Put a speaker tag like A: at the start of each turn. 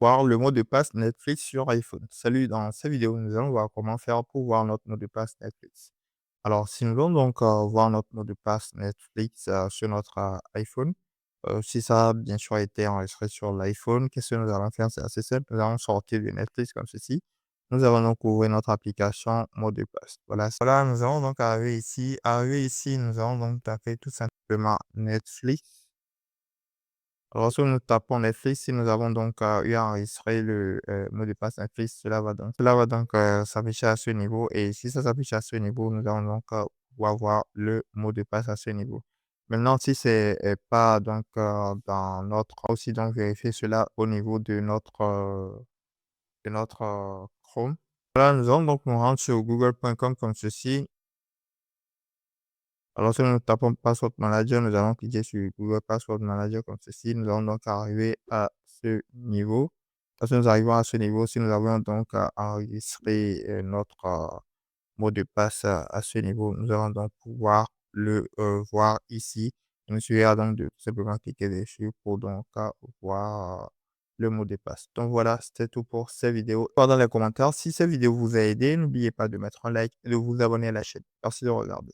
A: voir le mot de passe Netflix sur iPhone. Salut, dans cette vidéo, nous allons voir comment faire pour voir notre mot de passe Netflix. Alors, si nous voulons donc voir notre mot de passe Netflix sur notre iPhone, si ça a bien sûr été enregistré sur l'iPhone, qu'est-ce que nous allons faire? C'est assez simple. Nous allons sortir de Netflix comme ceci. Nous allons donc ouvrir notre application mot de passe. Voilà, nous allons donc arriver ici. Arriver ici, nous allons donc taper tout simplement Netflix. Lorsque nous tapons Netflix, si nous avons donc eu à enregistrer le mot de passe Netflix, cela va donc s'afficher à ce niveau. Et si ça s'affiche à ce niveau, nous allons donc pouvoir voir le mot de passe à ce niveau. Maintenant, si c'est pas donc dans notre, on va aussi donc vérifier cela au niveau de notre Chrome. Voilà, nous allons donc nous rendre sur google.com comme ceci. Alors, si nous tapons Password Manager, nous allons cliquer sur Google Password Manager comme ceci. Nous allons donc arriver à ce niveau. Lorsque nous arrivons à ce niveau, si nous avons donc enregistré notre mot de passe à ce niveau, nous allons donc pouvoir le voir ici. Il nous suffira donc de tout simplement cliquer dessus pour donc voir le mot de passe. Donc voilà, c'était tout pour cette vidéo. Dans les commentaires, si cette vidéo vous a aidé, n'oubliez pas de mettre un like et de vous abonner à la chaîne. Merci de regarder.